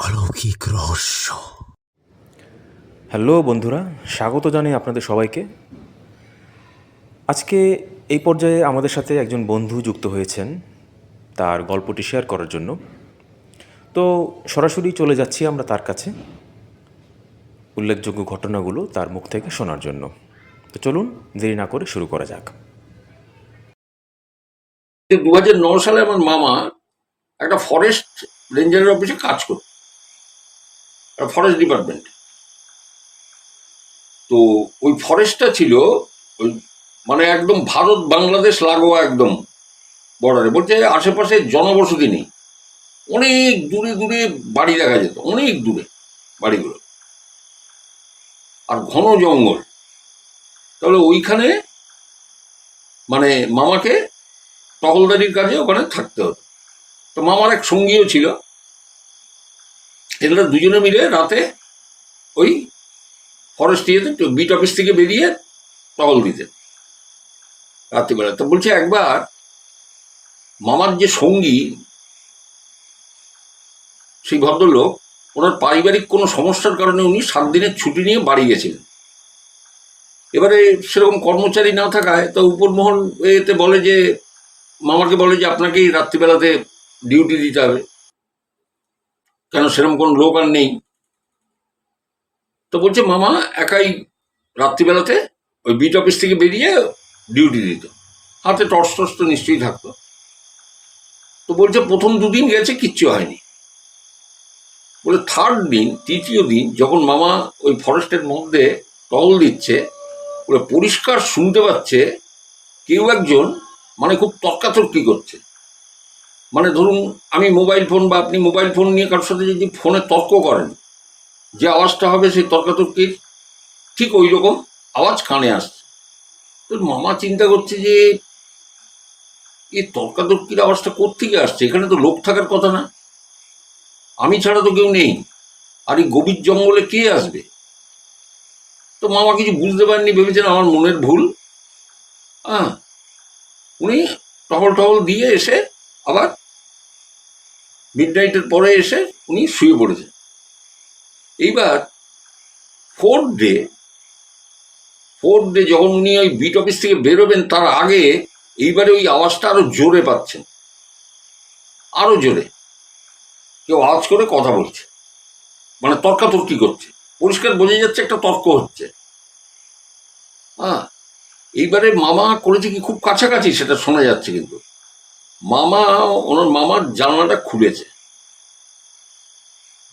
অলৌকিক রহস্য। হ্যালো বন্ধুরা, স্বাগত জানাই আপনাদের সবাইকে। আজকে এই পর্যায়ে আমাদের সাথে একজন বন্ধু যুক্ত হয়েছেন তার গল্পটি শেয়ার করার জন্য। তো সরাসরি চলে যাচ্ছি আমরা তার কাছে উল্লেখযোগ্য ঘটনাগুলো তার মুখ থেকে শোনার জন্য। তো চলুন দেরি না করে শুরু করা যাক। 2009 সালে আমার মামা একটা ফরেস্ট রেঞ্জারের অফিসে কাজ করত, ফরেস্ট ডিপার্টমেন্ট। তো ওই ফরেস্টটা ছিল ওই মানে একদম ভারত বাংলাদেশ লাগোয়া, একদম বর্ডারে। বলছে আশেপাশে জনবসতি নেই, অনেক দূরে দূরে বাড়ি দেখা যেত, অনেক দূরে বাড়িগুলো, আর ঘন জঙ্গল। তাহলে ওইখানে মানে মামাকে টহলদারির কাজে ওখানে থাকতে হতো। তো মামার এক সঙ্গীও ছিল, এগুলো দুজনে মিলে রাতে ওই ফরেস্ট ইয়েতে বিট অফিস থেকে বেরিয়ে টহল দিতে রাত্রিবেলা। তো বলছে একবার মামার যে সঙ্গী, সেই ভদ্রলোক, ওনার পারিবারিক কোনো সমস্যার কারণে উনি 7 দিনের ছুটি নিয়ে বাড়ি গেছিলেন। এবারে সেরকম কর্মচারী না থাকায় তো উপরমহল এতে বলে যে, মামাকে বলে যে আপনাকেই রাত্রিবেলাতে ডিউটি দিতে হবে, কেন সেরকম কোনো লোক আর নেই। তো বলছে মামা একাই রাত্রিবেলাতে ওই বিট অফিস থেকে বেরিয়ে ডিউটি দিত, হাতে টর্চ টর্চ তো নিশ্চয়ই থাকতো। তো বলছে প্রথম 2 দিন গেছে, কিচ্ছু হয়নি। বলে থার্ড দিন, তৃতীয় দিন যখন মামা ওই ফরেস্টের মধ্যে টহল দিচ্ছে, বলে পরিষ্কার শুনতে পাচ্ছে কেউ একজন মানে খুব তর্কাতর্কি করছে। মানে ধরুন আমি মোবাইল ফোন বা আপনি মোবাইল ফোন নিয়ে কারোর সাথে যদি ফোনে তর্ক করেন, যে আওয়াজটা হবে সেই তর্কাতর্কির ঠিক ওই রকম আওয়াজ কানে আসছে। তো মামা চিন্তা করছে যে এই তর্কাতর্কির আওয়াজটা কোত্থেকে আসছে, এখানে তো লোক থাকার কথা না, আমি ছাড়া তো কেউ নেই, আর এই গভীর জঙ্গলে কে আসবে। তো মামা কিছু বুঝতে পারেননি, ভেবেছেন আমার মনের ভুল। উনি টহল টহল দিয়ে এসে আবার মিডনাইটের পরে এসে উনি শুয়ে পড়েছেন। এইবার ফোর্থ ডে যখন উনি ওই বিট অফিস থেকে বেরোবেন তার আগে এইবারে ওই আওয়াজটা আরো জোরে পাচ্ছেন, আরো জোরে কেউ আওয়াজ করে কথা বলছে, মানে তর্কাতর্কি করছে, পরিষ্কার বোঝা যাচ্ছে একটা তর্ক হচ্ছে। এইবারে মামা করেছে কি, খুব কাছাকাছি সেটা শোনা যাচ্ছে, কিন্তু ওনার মামার জানলাটা খুলেছে।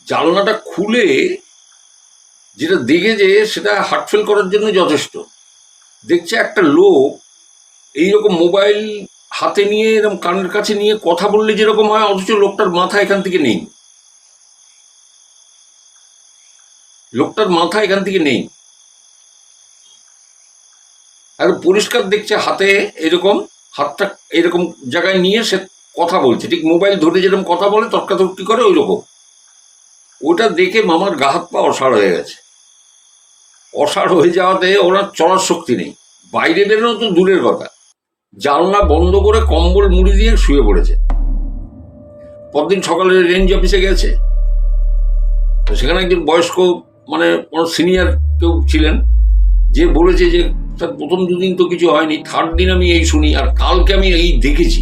জানলাটা খুলে যেটা দেখেছে সেটা হার্টফেল করার জন্য যথেষ্ট। দেখছে একটা লোক এইরকম মোবাইল হাতে নিয়ে এরকম কানের কাছে নিয়ে কথা বললে যেরকম হয়, অথচ লোকটার মাথা এখান থেকে নেই, লোকটার মাথা এখান থেকে নেই। আর পরিষ্কার দেখছে হাতে এরকম, হাতটা এরকম জায়গায় নিয়ে সে কথা বলছে, ঠিক মোবাইল ধরে যেরকম কথা বলে তর্কাতর্কি করে ওই রকম। ওটা দেখে মামার গা হাত পা অসাড় হয়ে গেছে। অসাড় হয়ে যাওয়াতে ওনার চলার শক্তি নেই, বাইরে বেরোনো তো দূরের কথা, জানলা বন্ধ করে কম্বল মুড়ি দিয়ে শুয়ে পড়েছে। পরদিন সকালে রেঞ্জ অফিসে গেছে, সেখানে একজন বয়স্ক মানে ওনার সিনিয়র কেউ ছিলেন, যে বলেছে যে তার প্রথম 2 দিন তো কিছু হয়নি, থার্ড দিন আমি এই শুনি, আর কালকে আমি এই দেখেছি।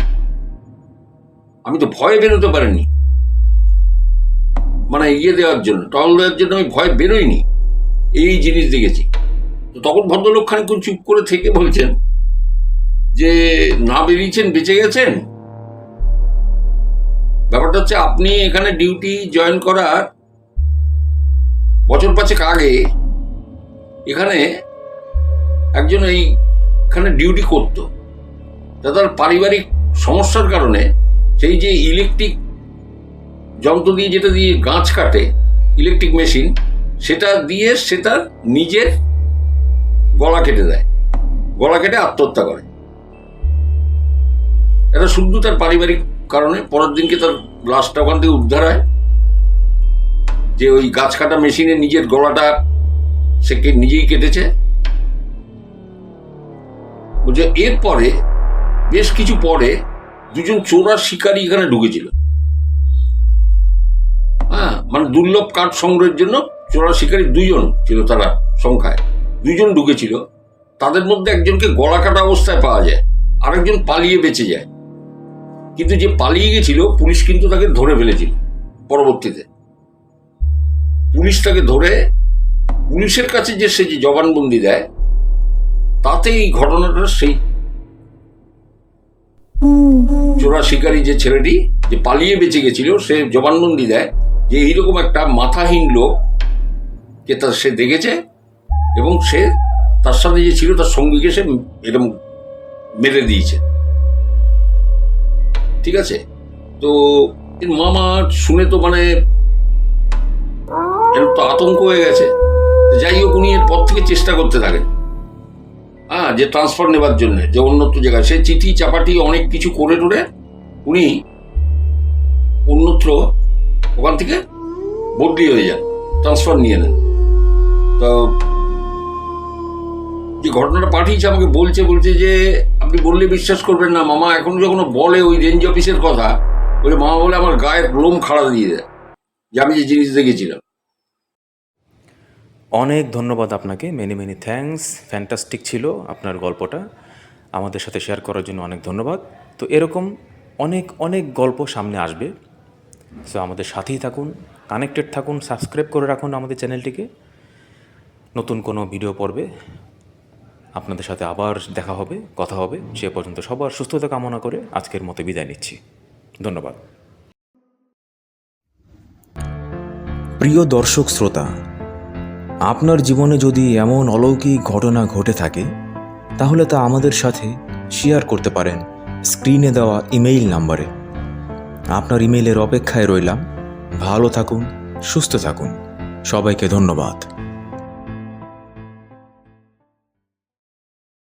আমি তো ভয়ে বেরোতে পারিনি, মানে দেওয়ার জন্য, টহল দেওয়ার জন্য আমি ভয় বেরোইনি, এই জিনিস দেখেছি। তো তখন ভদ্রলোক খানিকক্ষণ চুপ করে থেকে বলছেন যে না বেরিয়েছেন বেঁচে গেছেন। ব্যাপারটা হচ্ছে আপনি এখানে ডিউটি জয়েন করার বছর 5 আগে এখানে একজন এইখানে ডিউটি করতো, তার পারিবারিক সমস্যার কারণে সেই যে ইলেকট্রিক যন্ত্র দিয়ে, যেটা দিয়ে গাছ কাটে, ইলেকট্রিক মেশিন, সেটা দিয়ে সে তার নিজের গলা কেটে দেয়, গলা কেটে আত্মহত্যা করে। এটা শুদ্ধ তার পারিবারিক কারণে। পরের দিনকে তার লাশটা ওখান থেকে উদ্ধার হয়, যে ওই গাছ কাটা মেশিনে নিজের গলাটা সে নিজেই কেটেছে। বলছে এরপরে বেশ কিছু পরে দুজন চোরা শিকারী এখানে ঢুকেছিল। হ্যাঁ, মানে দুর্লভ কাঠ সংগ্রহের জন্য চোরা শিকারী দুজন ছিল, তারা সংখ্যায় দুজন ঢুকেছিল। তাদের মধ্যে একজনকে গলা কাটা অবস্থায় পাওয়া যায়, আরেকজন পালিয়ে বেঁচে যায়। কিন্তু যে পালিয়ে গেছিল, পুলিশ কিন্তু তাকে ধরে ফেলেছিল। পরবর্তীতে পুলিশ তাকে ধরে পুলিশের কাছে যে সে যে জবানবন্দি দেয়, তাতে এই ঘটনাটা সেই চোরা শিকারী যে ছেলেটি যে পালিয়ে বেঁচে গেছিল, সে জবানবন্দি দেয় যে এইরকম একটা মাথাহীন লোক কে সে দেখেছে, এবং সে তার সাথে যে ছিল তার সঙ্গীকে সে এরকম মেরে দিয়েছে। ঠিক আছে, তো মামা শুনে তো মানে এর তো আতঙ্ক হয়ে গেছে। যাই হোক, উনি এরপর থেকে চেষ্টা করতে থাকেন যে ট্রান্সফার নেবার জন্য, যে অন্যত্র জায়গায় সে চিঠি চাপাটি অনেক কিছু করে টোরে উনি অন্যত্র ওখান থেকে বদলি হয়ে যান, ট্রান্সফার নিয়ে নেন। তো যে ঘটনাটা পাঠিয়েছে আমাকে বলছে যে আপনি বললে বিশ্বাস করবেন না, মামা এখন যখন বলে ওই রেঞ্জ অফিসের কথা, বলে মামা বলে আমার গায়ের লোম খাড়া দিয়ে দেয় যে আমি যে জিনিস দেখেছিলাম। অনেক ধন্যবাদ আপনাকে, মেনি থ্যাঙ্কস। ফ্যান্টাস্টিক ছিল আপনার গল্পটা, আমাদের সাথে শেয়ার করার জন্য অনেক ধন্যবাদ। তো এরকম অনেক অনেক গল্প সামনে আসবে, সো আমাদের সাথেই থাকুন, কানেক্টেড থাকুন, সাবস্ক্রাইব করে রাখুন আমাদের চ্যানেলটিকে। নতুন কোনো ভিডিও পর্বে আপনাদের সাথে আবার দেখা হবে, কথা হবে। সে পর্যন্ত সবার সুস্থতা কামনা করে আজকের মতো বিদায় নিচ্ছি। ধন্যবাদ। প্রিয় দর্শক শ্রোতা, আপনার জীবনে যদি এমন অলৌকিক ঘটনা ঘটে থাকে, তাহলে তা আমাদের সাথে শেয়ার করতে পারেন স্ক্রিনে দেওয়া ইমেইল নাম্বারে। আপনার ইমেইলের অপেক্ষায় রইলাম। ভালো থাকুন, সুস্থ থাকুন। সবাইকে ধন্যবাদ।